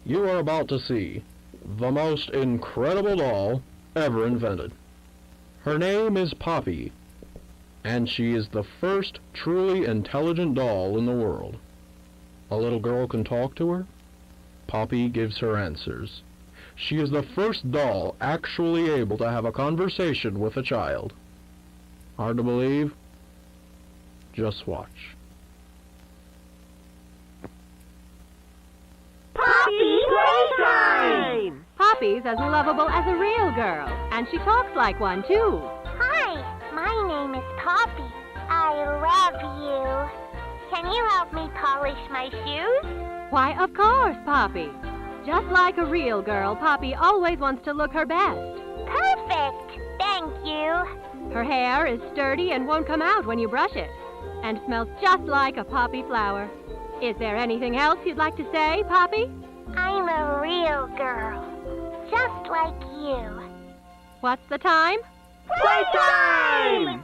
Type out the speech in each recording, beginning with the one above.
You are about to see the most incredible doll ever invented. Her name is Poppy, and she is the first truly intelligent doll in the world. A little girl can talk to her. Poppy gives her answers. She is the first doll actually able to have a conversation with a child. Hard to believe? Just watch. Poppy Playtime! Poppy's as lovable as a real girl, and she talks like one, too. Hi, my name is Poppy. I love you. Can you help me polish my shoes? Why, of course, Poppy. Just like a real girl, Poppy always wants to look her best. Perfect! Thank you. Her hair is sturdy and won't come out when you brush it, and smells just like a poppy flower. Is there anything else you'd like to say, Poppy? I'm a real girl, just like you. What's the time? Playtime!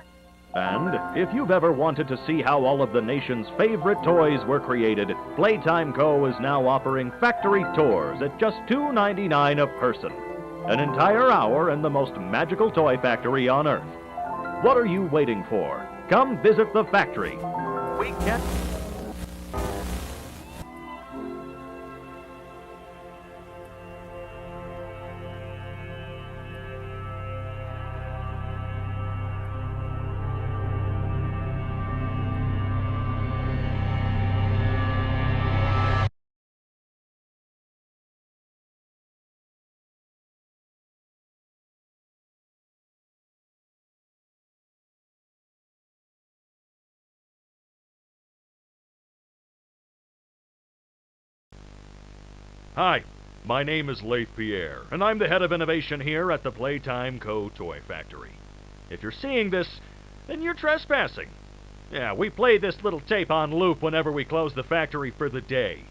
And if you've ever wanted to see how all of the nation's favorite toys were created, Playtime Co. is now offering factory tours at just $2.99 a person. An entire hour in the most magical toy factory on Earth. What are you waiting for? Come visit the factory. We can't... Hi, my name is Leif Pierre, and I'm the head of innovation here at the Playtime Co. Toy Factory. If you're seeing this, then you're trespassing. Yeah, we play this little tape on loop whenever we close the factory for the day.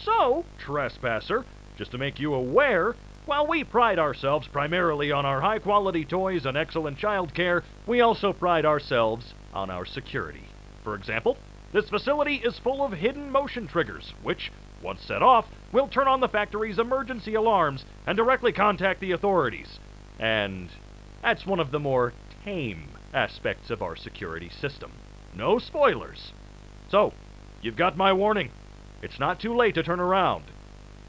So, trespasser, just to make you aware, while we pride ourselves primarily on our high-quality toys and excellent child care, we also pride ourselves on our security. For example, this facility is full of hidden motion triggers, which, once set off, will turn on the factory's emergency alarms and directly contact the authorities. And that's one of the more tame aspects of our security system. No spoilers. So, you've got my warning. It's not too late to turn around.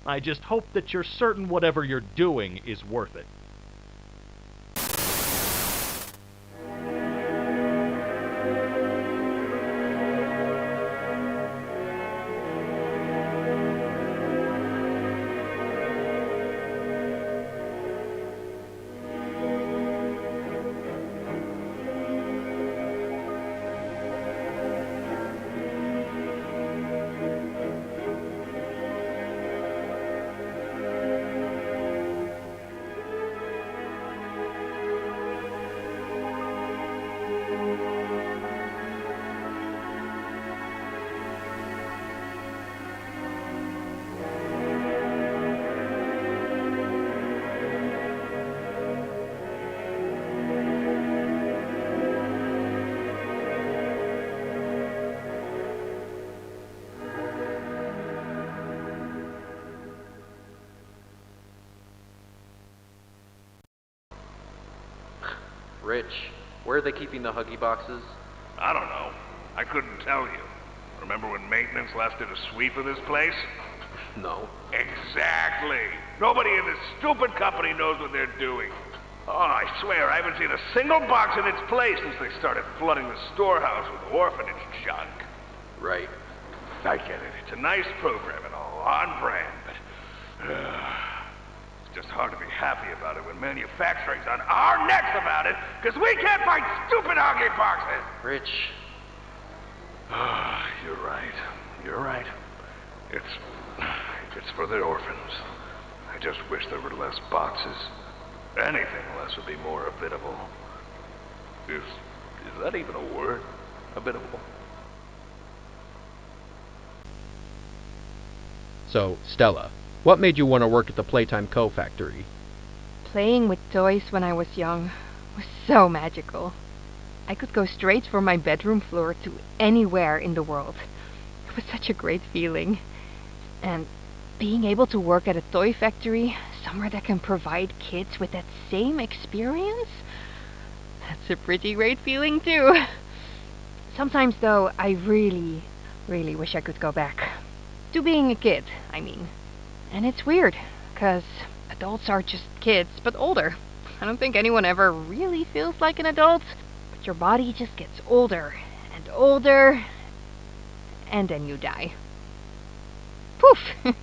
I just hope that you're certain whatever you're doing is worth it. Rich, where are they keeping the Huggy boxes? I don't know. I couldn't tell you. Remember when maintenance last did a sweep of this place? No. Exactly. Nobody in this stupid company knows what they're doing. Oh, I swear, I haven't seen a single box in its place since they started flooding the storehouse with orphanage junk. Right. I get it. It's a nice program and all, on brand, but... it's just hard to be happy about it when manufacturing's on our necks about it, because we can't find stupid Huggy boxes! Rich. You're right. You're right. It's for the orphans. I just wish there were less boxes. Anything less would be more habitable. Is that even a word? Habitable? So, Stella, what made you want to work at the Playtime Co. factory? Playing with toys when I was young was so magical. I could go straight from my bedroom floor to anywhere in the world. It was such a great feeling. And being able to work at a toy factory, somewhere that can provide kids with that same experience, that's a pretty great feeling too. Sometimes though, I really, really wish I could go back. To being a kid, I mean. And it's weird, because adults are just kids, but older. I don't think anyone ever really feels like an adult, but your body just gets older and older, and then you die. Poof!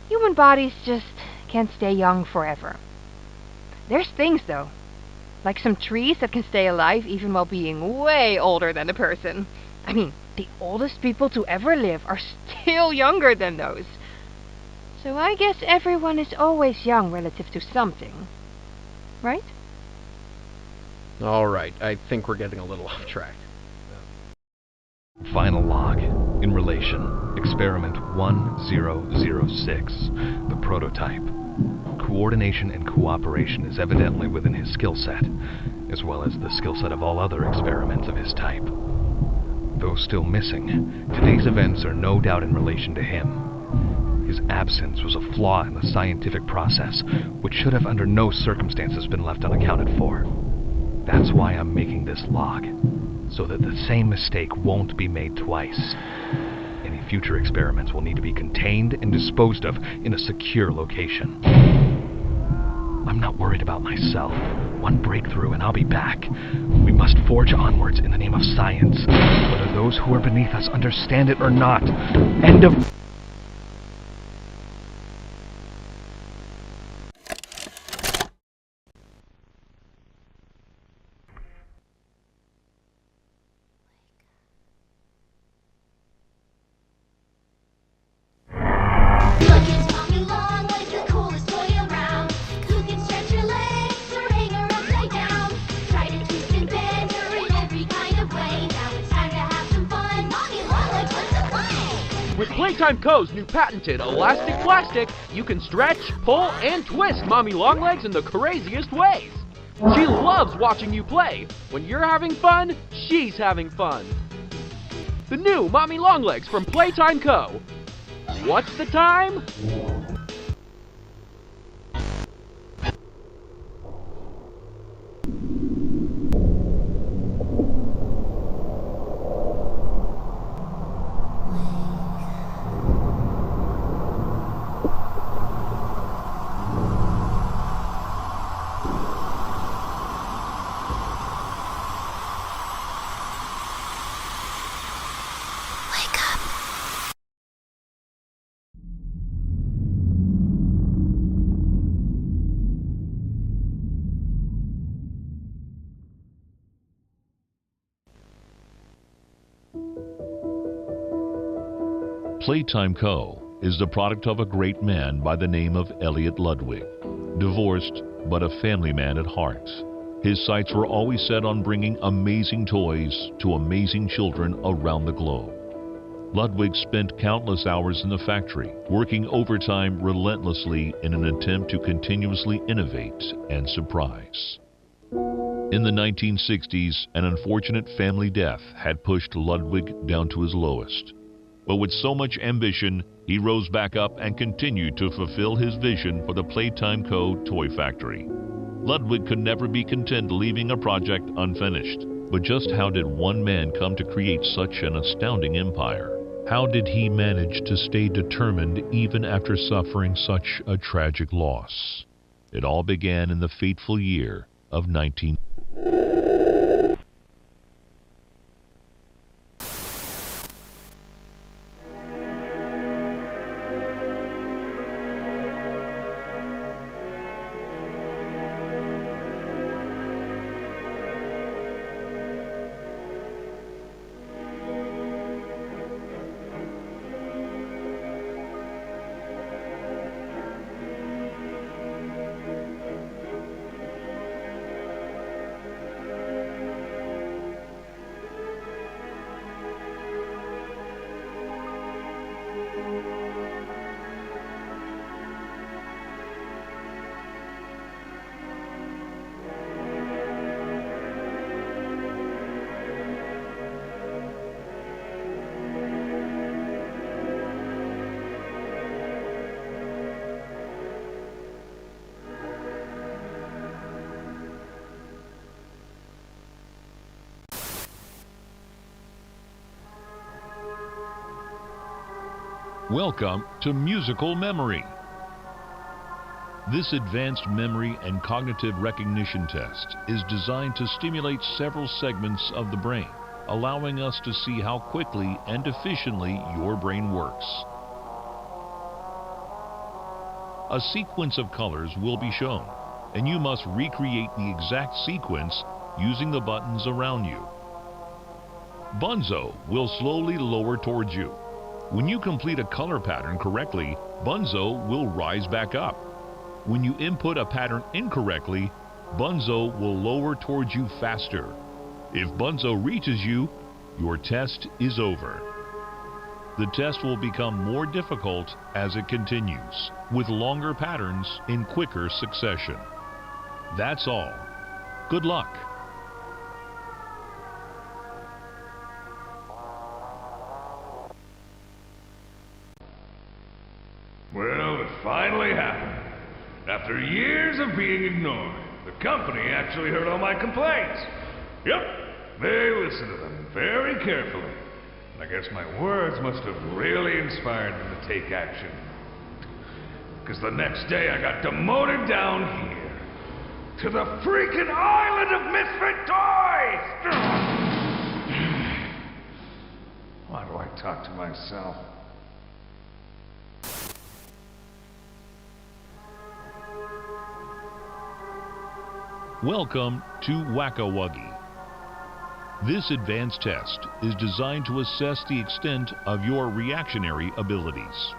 Human bodies just can't stay young forever. There's things though, like some trees that can stay alive even while being way older than the person. I mean, the oldest people to ever live are still younger than those. So I guess everyone is always young relative to something. Right? Alright, I think we're getting a little off track. Final log. In relation. Experiment 1006. The prototype. Coordination and cooperation is evidently within his skill set, as well as the skill set of all other experiments of his type. Though still missing, today's events are no doubt in relation to him. His absence was a flaw in the scientific process, which should have under no circumstances been left unaccounted for. That's why I'm making this log, so that the same mistake won't be made twice. Any future experiments will need to be contained and disposed of in a secure location. I'm not worried about myself. One breakthrough and I'll be back. We must forge onwards in the name of science, whether those who are beneath us understand it or not. End of... With Playtime Co.'s new patented elastic plastic, you can stretch, pull, and twist Mommy Longlegs in the craziest ways. She loves watching you play. When you're having fun, she's having fun. The new Mommy Longlegs from Playtime Co. What's the time? Playtime Co. is the product of a great man by the name of Elliot Ludwig. Divorced, but a family man at heart. His sights were always set on bringing amazing toys to amazing children around the globe. Ludwig spent countless hours in the factory, working overtime relentlessly in an attempt to continuously innovate and surprise. In the 1960s, an unfortunate family death had pushed Ludwig down to his lowest. But with so much ambition, he rose back up and continued to fulfill his vision for the Playtime Co. toy factory. Ludwig could never be content leaving a project unfinished. But just how did one man come to create such an astounding empire? How did he manage to stay determined even after suffering such a tragic loss? It all began in the fateful year of 19... Welcome to musical memory. This advanced memory and cognitive recognition test is designed to stimulate several segments of the brain, allowing us to see how quickly and efficiently your brain works. A sequence of colors will be shown, and you must recreate the exact sequence using the buttons around you. Bunzo will slowly lower towards you. When you complete a color pattern correctly, Bunzo will rise back up. When you input a pattern incorrectly, Bunzo will lower towards you faster. If Bunzo reaches you, your test is over. The test will become more difficult as it continues, with longer patterns in quicker succession. That's all. Good luck. Well, it finally happened. After years of being ignored, the company actually heard all my complaints. Yep, they listened to them very carefully. And I guess my words must have really inspired them to take action. Because the next day I got demoted down here to the freaking island of misfit toys! Why do I talk to myself? Welcome to Whack-A-Wuggy. This advanced test is designed to assess the extent of your reactionary abilities.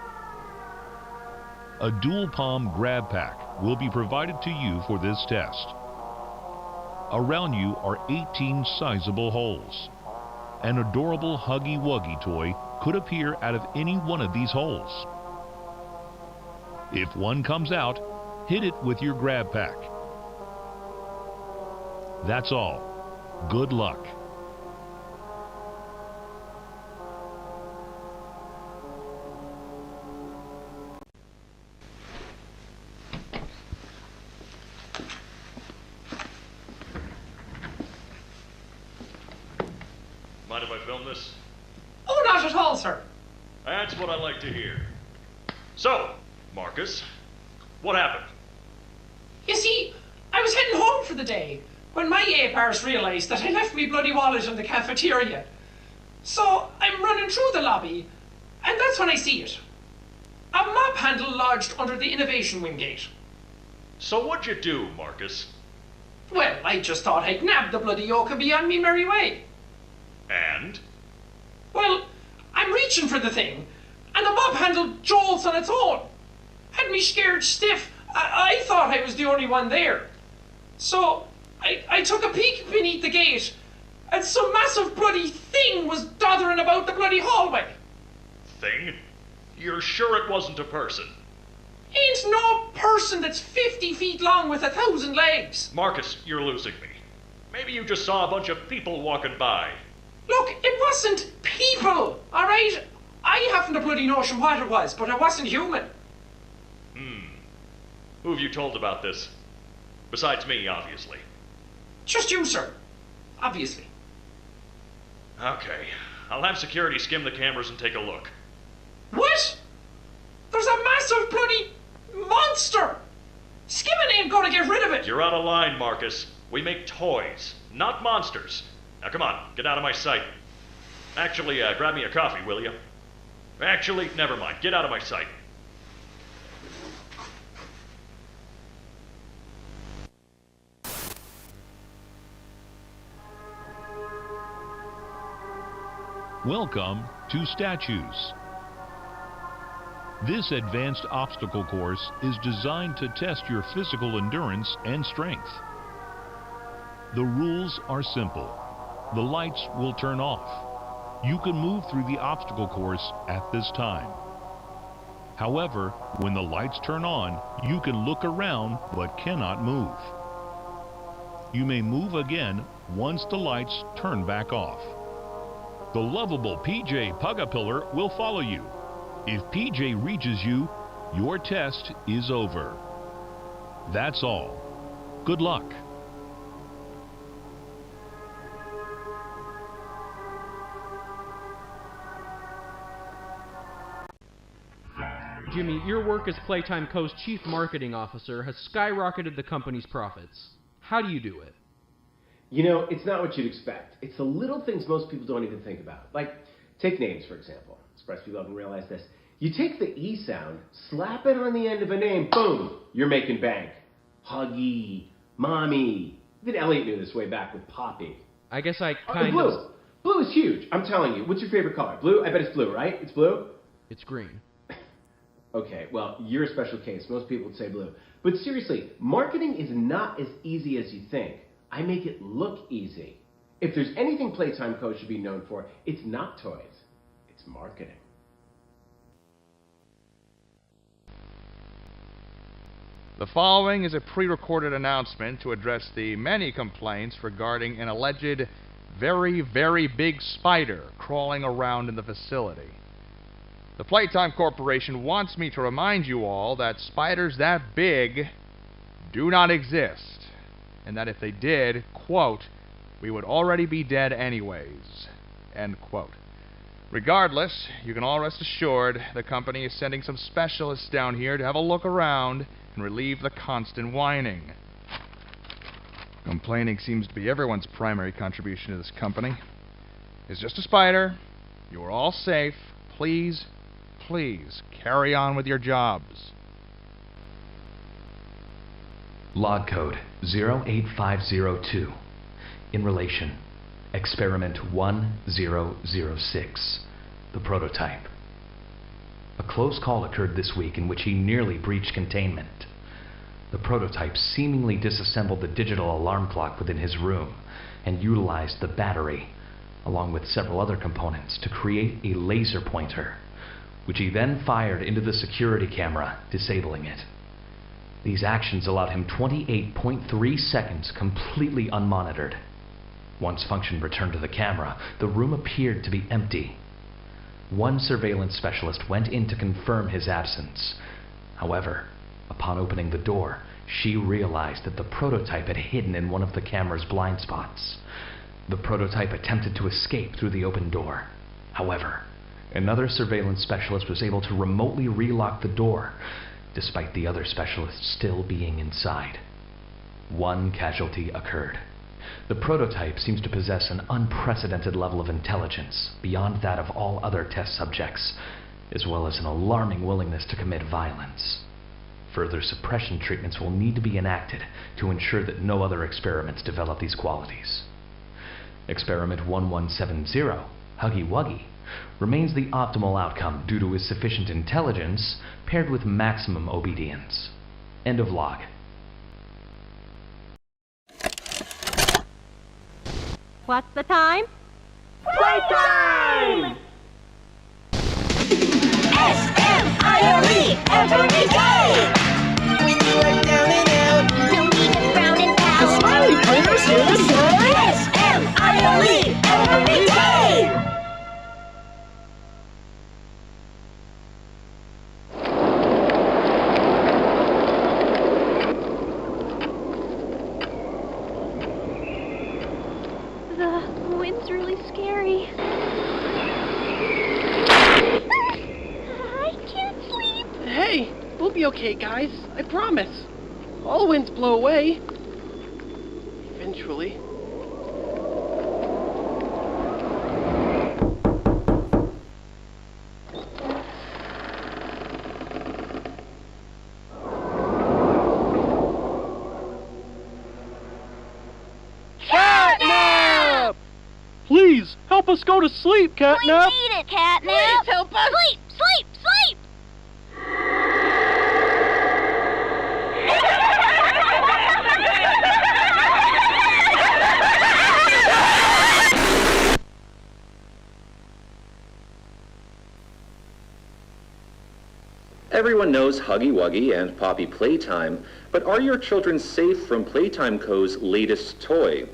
A dual palm grab pack will be provided to you for this test. Around you are 18 sizable holes. An adorable Huggy Wuggy toy could appear out of any one of these holes. If one comes out, hit it with your grab pack. That's all. Good luck. Mind if I film this? Oh, not at all, sir. That's what I like to hear. So, Marcus, what happened? You see, I was heading home for the day when my ape-arse realised that I left me bloody wallet in the cafeteria. So I'm running through the lobby, and that's when I see it. A mop handle lodged under the innovation wing gate. So what'd you do, Marcus? Well, I just thought I'd nab the bloody yoke and be on me merry way. And? Well, I'm reaching for the thing, and the mop handle jolts on its own. Had me scared stiff. I thought I was the only one there. So I took a peek beneath the gate, and some massive bloody thing was doddering about the bloody hallway. Thing? You're sure it wasn't a person? Ain't no person that's 50 feet long with 1,000 legs. Marcus, you're losing me. Maybe you just saw a bunch of people walking by. Look, it wasn't people, all right? I haven't a bloody notion what it was, but it wasn't human. Who have you told about this? Besides me, obviously. Just you, sir. Obviously. Okay. I'll have security skim the cameras and take a look. What? There's a massive bloody monster! Skimming ain't gonna get rid of it! You're out of line, Marcus. We make toys, not monsters. Now come on, get out of my sight. Actually, grab me a coffee, will you? Actually, never mind. Get out of my sight. Welcome to Statues. This advanced obstacle course is designed to test your physical endurance and strength. The rules are simple. The lights will turn off. You can move through the obstacle course at this time. However, when the lights turn on, you can look around but cannot move. You may move again once the lights turn back off. The lovable PJ Pugapillar will follow you. If PJ reaches you, your test is over. That's all. Good luck. Jimmy, your work as Playtime Co.'s Chief Marketing Officer has skyrocketed the company's profits. How do you do it? You know, it's not what you'd expect. It's the little things most people don't even think about. Like, take names, for example. I'm surprised people haven't realized this. You take the E sound, slap it on the end of a name, boom, you're making bank. Huggy, Mommy. Even Elliot knew this way back with Poppy. I guess I Blue. Blue is huge, I'm telling you. What's your favorite color? Blue? I bet it's blue, right? It's blue? It's green. Okay, well, you're a special case. Most people would say blue. But seriously, marketing is not as easy as you think. I make it look easy. If there's anything Playtime Co. should be known for, it's not toys. It's marketing. The following is a pre-recorded announcement to address the many complaints regarding an alleged very, very big spider crawling around in the facility. The Playtime Corporation wants me to remind you all that spiders that big do not exist, and that if they did, quote, we would already be dead anyways, end quote. Regardless, you can all rest assured the company is sending some specialists down here to have a look around and relieve the constant whining. Complaining seems to be everyone's primary contribution to this company. It's just a spider. You are all safe. Please, please, carry on with your jobs. Log code 08502. In relation, experiment 1006. The prototype. A close call occurred this week in which he nearly breached containment. The prototype seemingly disassembled the digital alarm clock within his room and utilized the battery, along with several other components, to create a laser pointer, which he then fired into the security camera, disabling it. These actions allowed him 28.3 seconds completely unmonitored. Once function returned to the camera, the room appeared to be empty. One surveillance specialist went in to confirm his absence. However, upon opening the door, she realized that the prototype had hidden in one of the camera's blind spots. The prototype attempted to escape through the open door. However, another surveillance specialist was able to remotely relock the door, despite the other specialists still being inside. One casualty occurred. The prototype seems to possess an unprecedented level of intelligence, beyond that of all other test subjects, as well as an alarming willingness to commit violence. Further suppression treatments will need to be enacted to ensure that no other experiments develop these qualities. Experiment 1170, Huggy Wuggy, remains the optimal outcome due to his sufficient intelligence paired with maximum obedience. End of log. What's the time? Playtime! S-M-I-L-E every day! When you are down and out, no need to frown and pout. The smiley players here to say S-M-I-L-E every day! The wind's really scary. I can't sleep. Hey, we'll be okay, guys. I promise. All winds blow away. Eventually. Catnap! Please, help us go to sleep, Catnap! We need it, Catnap! Please help us! Sleep, sleep, sleep! Everyone knows Huggy Wuggy and Poppy Playtime, but are your children safe from Playtime Co.'s latest toy?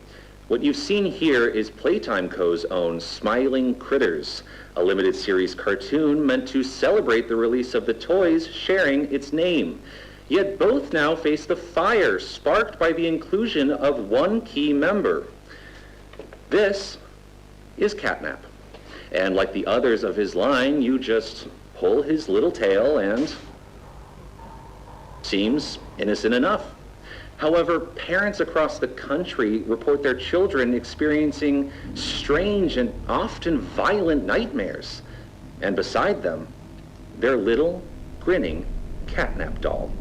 What you've seen here is Playtime Co.'s own Smiling Critters, a limited series cartoon meant to celebrate the release of the toys sharing its name. Yet both now face the fire sparked by the inclusion of one key member. This is Catnap. And like the others of his line, you just pull his little tail and Seems innocent enough. However, parents across the country report their children experiencing strange and often violent nightmares. And beside them, their little, grinning catnap doll.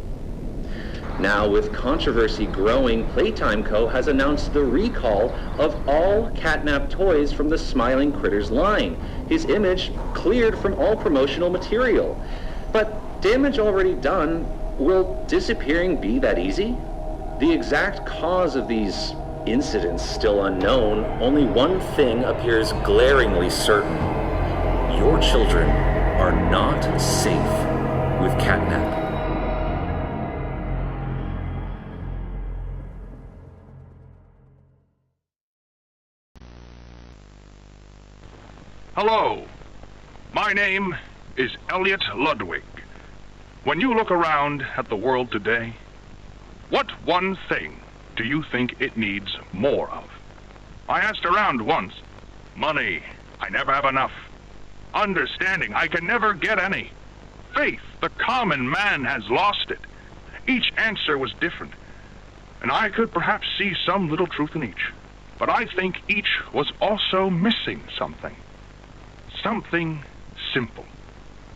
Now, with controversy growing, Playtime Co. has announced the recall of all catnap toys from the Smiling Critters line. His image cleared from all promotional material. But damage already done, will disappearing be that easy? The exact cause of these incidents still unknown, only one thing appears glaringly certain. Your children are not safe with catnap. Hello, my name is Elliot Ludwig. When you look around at the world today, what one thing do you think it needs more of? I asked around once. Money, I never have enough. Understanding, I can never get any. Faith, the common man has lost it. Each answer was different, and I could perhaps see some little truth in each. But I think each was also missing something. Something simple.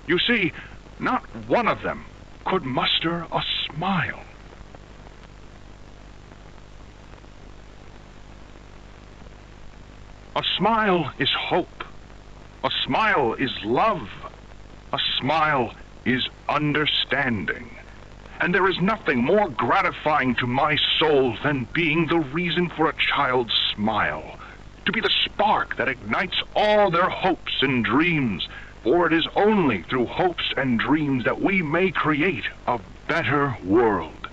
You see, not one of them could muster a smile. A smile is hope. A smile is love. A smile is understanding. And there is nothing more gratifying to my soul than being the reason for a child's smile. To be the spark that ignites all their hopes and dreams. For it is only through hopes and dreams that we may create a better world.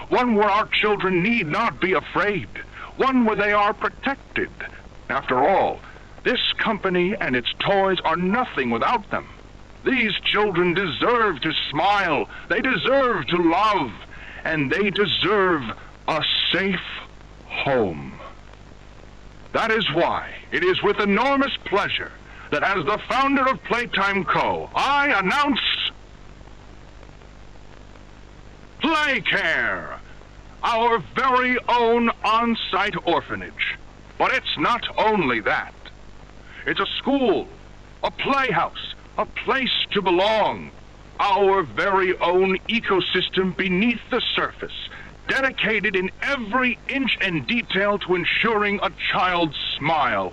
One where our children need not be afraid. One where they are protected. After all, this company and its toys are nothing without them. These children deserve to smile. They deserve to love. And they deserve a safe home. That is why it is with enormous pleasure that as the founder of Playtime Co., I announce Playcare, our very own on-site orphanage. But it's not only that. It's a school, a playhouse, a place to belong, our very own ecosystem beneath the surface, dedicated in every inch and detail to ensuring a child's smile.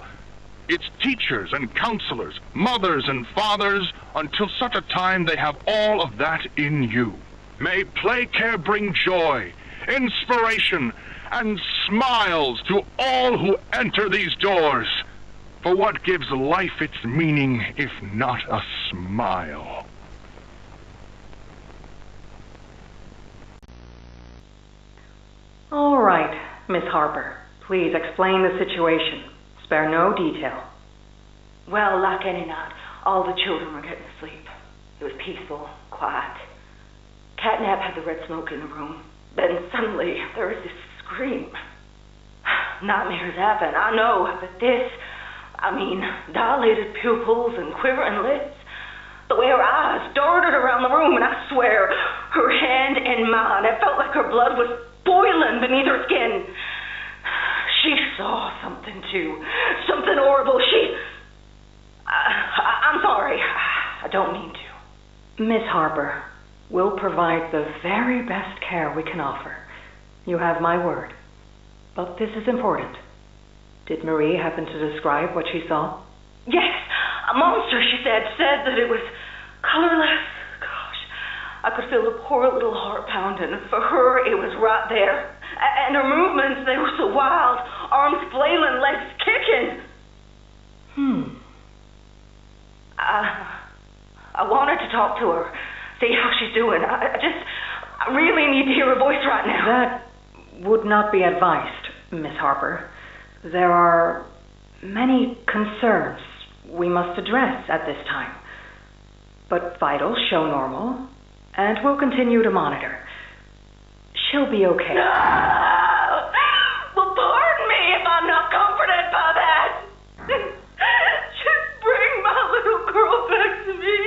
Its teachers and counselors, mothers and fathers, until such a time they have all of that in you. May Playcare bring joy, inspiration, and smiles to all who enter these doors. For what gives life its meaning if not a smile? All right, Miss Harper. Please explain the situation. Spare no detail. Well, like any night, all the children were getting asleep. It was peaceful, quiet. Catnap had the red smoke in the room. Then suddenly, there was this scream. Nightmares happen, I know, but this, dilated pupils and quivering lips. The way her eyes darted around the room, and I swear, her hand in mine, it felt like her blood was boiling beneath her skin. She saw something too. Something horrible. I'm sorry. I don't mean to. Miss Harper, we'll provide the very best care we can offer. You have my word. But this is important. Did Marie happen to describe what she saw? Yes. A monster, she said that it was colorless. Gosh, I could feel the poor little heart pounding. For her, it was right there. And her movements, they were so wild. Arms flailing, legs kicking. I wanted to talk to her, see how she's doing. I really need to hear her voice right now. That would not be advised, Miss Harper. There are many concerns we must address at this time. But vitals show normal, and we'll continue to monitor. She'll be okay. No! Well, pardon me if I'm not comforted by that. Just bring my little girl back to me.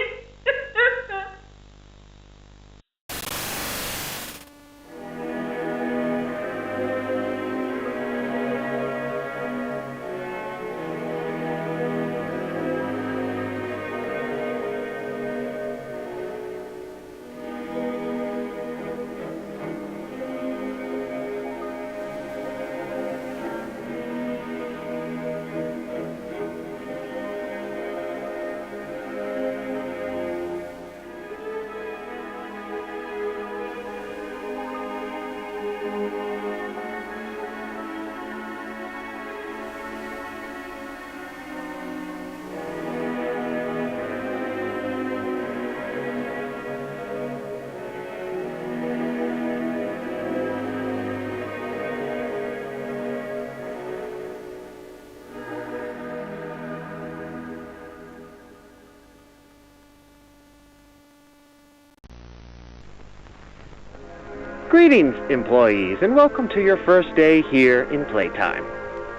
Greetings, employees, and welcome to your first day here in Playtime.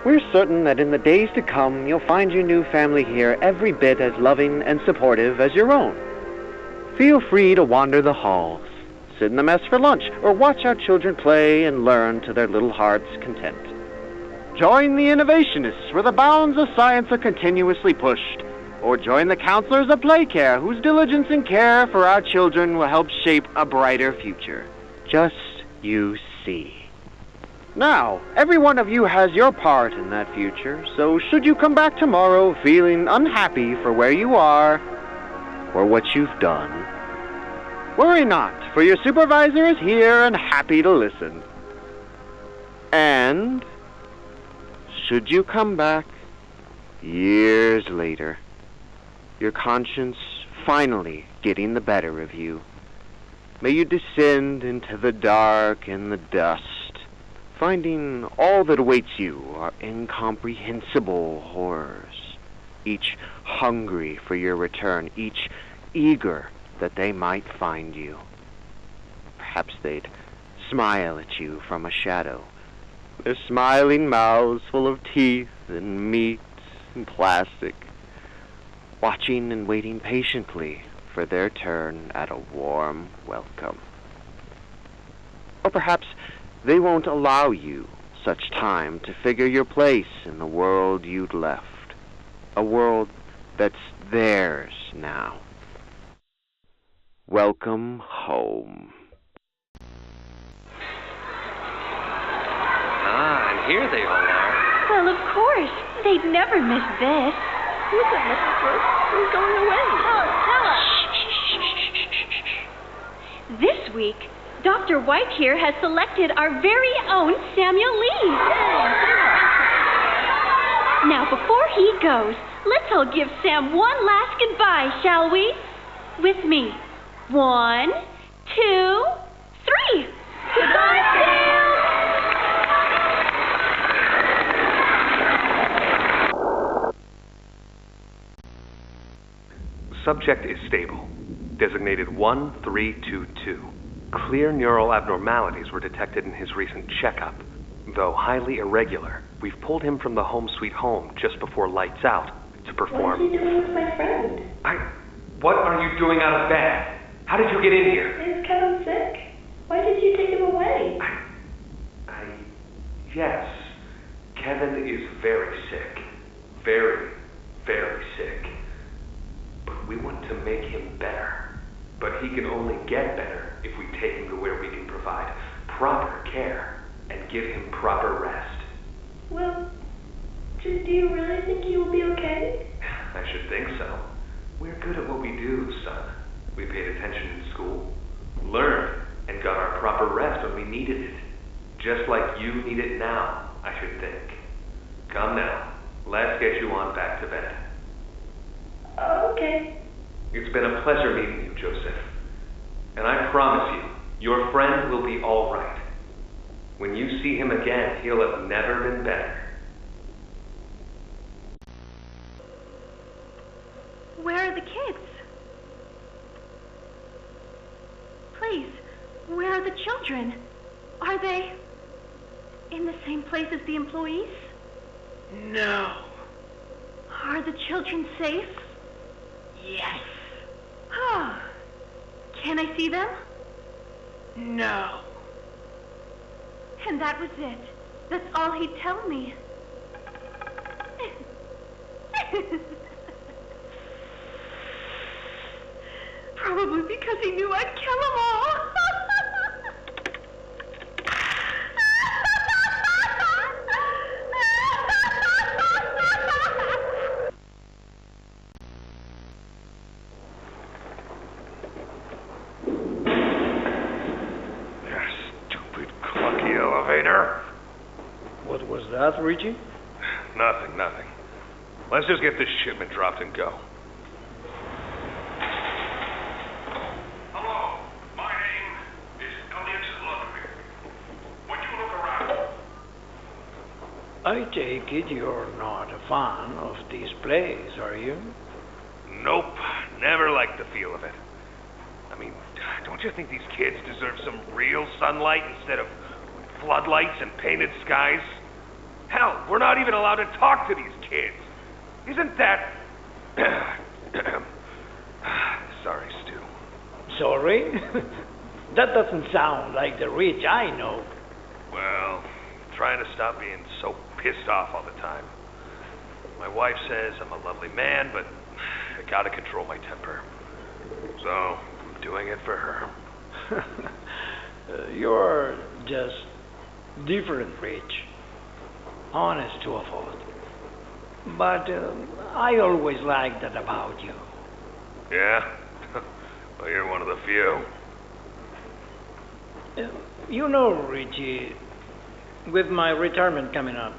We're certain that in the days to come, you'll find your new family here every bit as loving and supportive as your own. Feel free to wander the halls, sit in the mess for lunch, or watch our children play and learn to their little hearts' content. Join the innovationists where the bounds of science are continuously pushed, or join the counselors of Playcare whose diligence and care for our children will help shape a brighter future. Just you see. Now, every one of you has your part in that future, so should you come back tomorrow feeling unhappy for where you are or what you've done, worry not, for your supervisor is here and happy to listen. And should you come back years later, your conscience finally getting the better of you, may you descend into the dark and the dust, finding all that awaits you are incomprehensible horrors, each hungry for your return, each eager that they might find you. Perhaps they'd smile at you from a shadow, their smiling mouths full of teeth and meat and plastic, watching and waiting patiently for their turn at a warm welcome. Or perhaps they won't allow you such time to figure your place in the world you'd left, a world that's theirs now. Welcome home. Ah, and here they all are. Well, of course. They'd never miss this. Who's that, Mrs. Brooks? Who's going away? Oh, tell us. This week, Dr. White here has selected our very own Samuel Lee. Now, before he goes, let's all give Sam one last goodbye, shall we? With me. 1, 2, 3. Goodbye, Sam! Subject is stable. Designated 1322. Clear neural abnormalities were detected in his recent checkup. Though highly irregular, we've pulled him from the home sweet home just before lights out to perform... What is he doing with my friend? What are you doing out of bed? How did you get in here? Is Kevin sick? Why did you take him away? Yes. Kevin is very sick. Very, very sick. But we want to make him better. But he can only get better if we take him to where we can provide proper care and give him proper rest. Well, do you really think he will be okay? I should think so. We're good at what we do, son. We paid attention in school, learned, and got our proper rest when we needed it. Just like you need it now, I should think. Come now, let's get you on back to bed. Okay. It's been a pleasure meeting you, Joseph. And I promise you, your friend will be all right. When you see him again, he'll have never been better. Where are the kids? Please, where are the children? Are they in the same place as the employees? No. Are the children safe? Yes. Oh. Can I see them? No. And that was it. That's all he'd tell me. Probably because he knew I'd kill them all. What was that, Richie? Nothing. Let's just get this shipment dropped and go. Hello, my name is Elliot Ludwig. Would you look around? I take it you're not a fan of these plays, are you? Nope, never liked the feel of it. I mean, don't Don't you think these kids deserve some real sunlight instead of floodlights and painted skies? Hell, we're not even allowed to talk to these kids. Isn't that... Sorry, Stu. Sorry? That doesn't sound like the Rich I know. Well, trying to stop being so pissed off all the time. My wife says I'm a lovely man, but I gotta control my temper. So, I'm doing it for her. You're just different, Rich. Honest to a fault. But I always liked that about you. Yeah? Well, you're one of the few. You know, Richie, with my retirement coming up,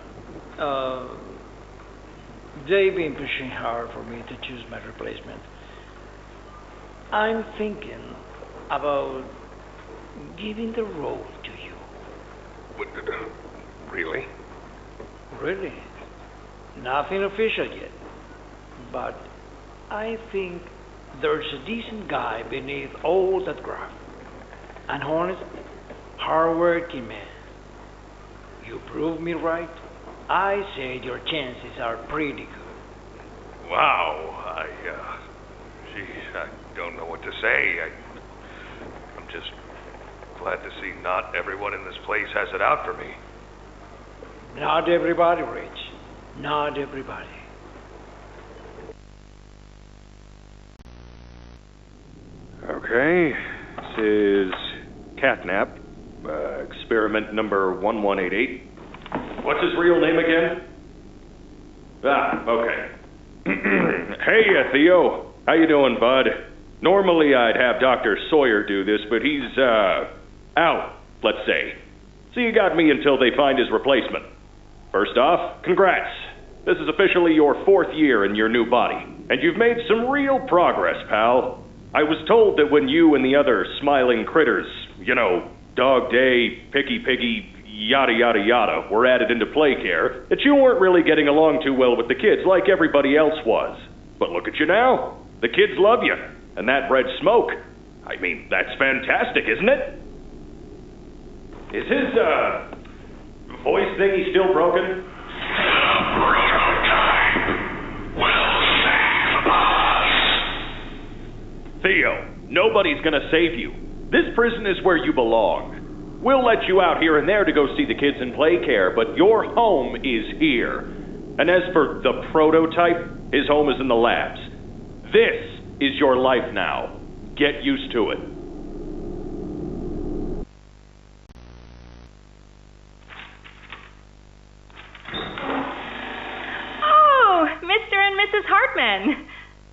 they've been pushing hard for me to choose my replacement. I'm thinking about giving the role to you. Really? Really? Nothing official yet. But I think there's a decent guy beneath all that graft. An honest, hard-working man. You prove me right. I say your chances are pretty good. Wow, geez, I don't know what to say. I'm just glad to see not everyone in this place has it out for me. Not everybody, Rich. Not everybody. Okay, this is Catnap, experiment number 1188. What's his real name again? Ah, okay. Hey, Theo. How you doing, bud? Normally I'd have Dr. Sawyer do this, but he's, out, let's say. So you got me until they find his replacement. First off, congrats. This is officially your 4th year in your new body, and you've made some real progress, pal. I was told that when you and the other smiling critters, you know, Dog Day, Picky Piggy, yada yada yada, were added into play care, that you weren't really getting along too well with the kids like everybody else was. But look at you now. The kids love you. And that red smoke, I mean, that's fantastic, isn't it? Is his, voice thingy still broken? Theo, nobody's gonna save you. This prison is where you belong. We'll let you out here and there to go see the kids in play care, but your home is here. And as for the prototype, his home is in the labs. This is your life now. Get used to it. Oh, Mr. and Mrs. Hartman.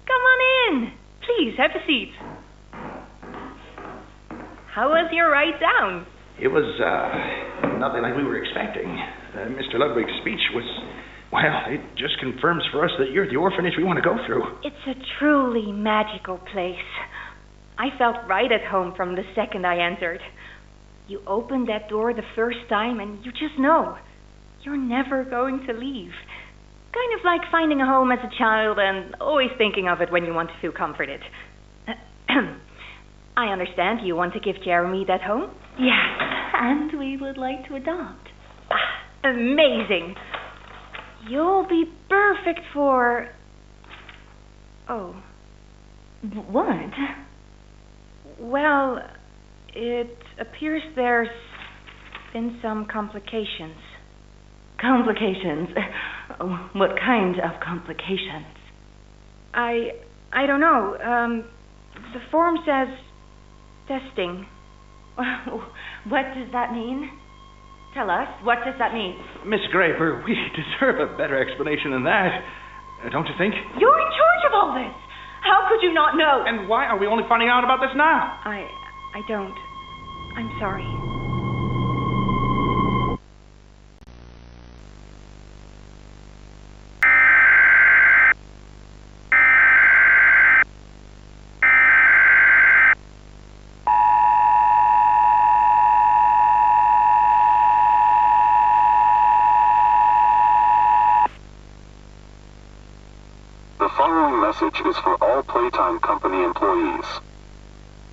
Come on in. Please, have a seat. How was your ride down? It was, nothing like we were expecting. Mr. Ludwig's speech was, well, it just confirms for us that you're the orphanage we want to go through. It's a truly magical place. I felt right at home from the second I entered. You open that door the first time and you just know you're never going to leave. Kind of like finding a home as a child and always thinking of it when you want to feel comforted. I understand you want to give Jeremy that home? Yes, and we would like to adopt. Amazing. You'll be perfect for... Oh. What? Well, it appears there's been some complications. Complications? What kind of complications? I don't know. The form says testing. What does that mean? Tell us, what does that mean? Miss Graver, we deserve a better explanation than that. Don't you think? You're in charge of all this. How could you not know? And why are we only finding out about this now? I don't. I'm sorry. The following message is for all Playtime Company employees.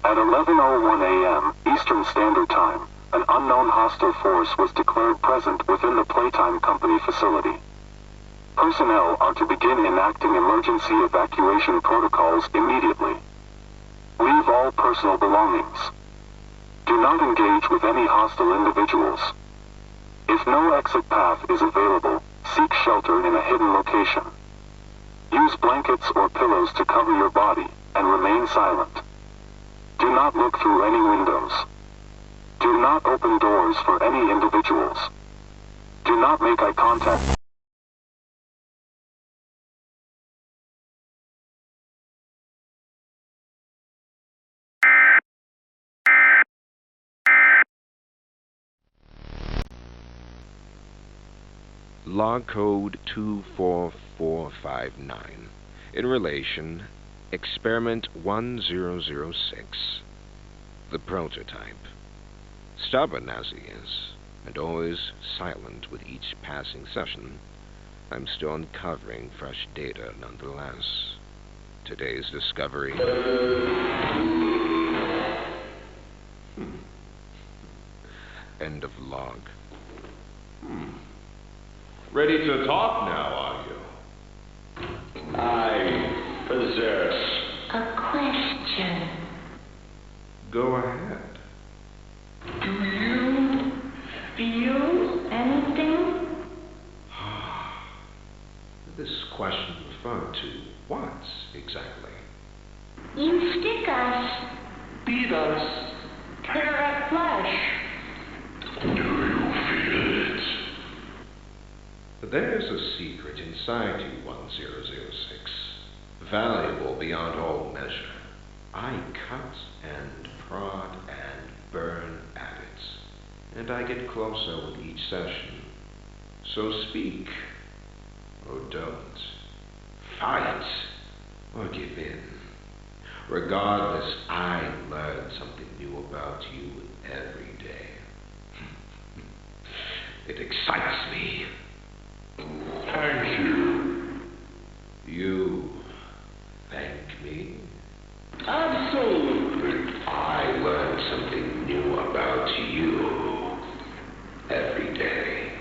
At 11:01 a.m. Eastern Standard Time, an unknown hostile force was declared present within the Playtime Company facility. Personnel are to begin enacting emergency evacuation protocols immediately. Leave all personal belongings. Do not engage with any hostile individuals. If no exit path is available, seek shelter in a hidden location. Use blankets or pillows to cover your body, and remain silent. Do not look through any windows. Do not open doors for any individuals. Do not make eye contact. Log code 24459. In relation, experiment 1006. The prototype. Stubborn as he is, and always silent with each passing session, I'm still uncovering fresh data nonetheless. Today's discovery... End of log. Ready to talk now, are you? I possess A question. Go ahead. Do you feel anything? This question referred to what exactly? You stick us, beat us, tear at flesh. Do you feel it? There's a secret inside you, 1006. Valuable beyond all measure. I cut and prod and burn at it, and I get closer with each session. So speak, or don't. Fight, or give in. Regardless, I learn something new about you every day. It excites me. Thank you. You thank me? Absolutely. I learn something new about you every day.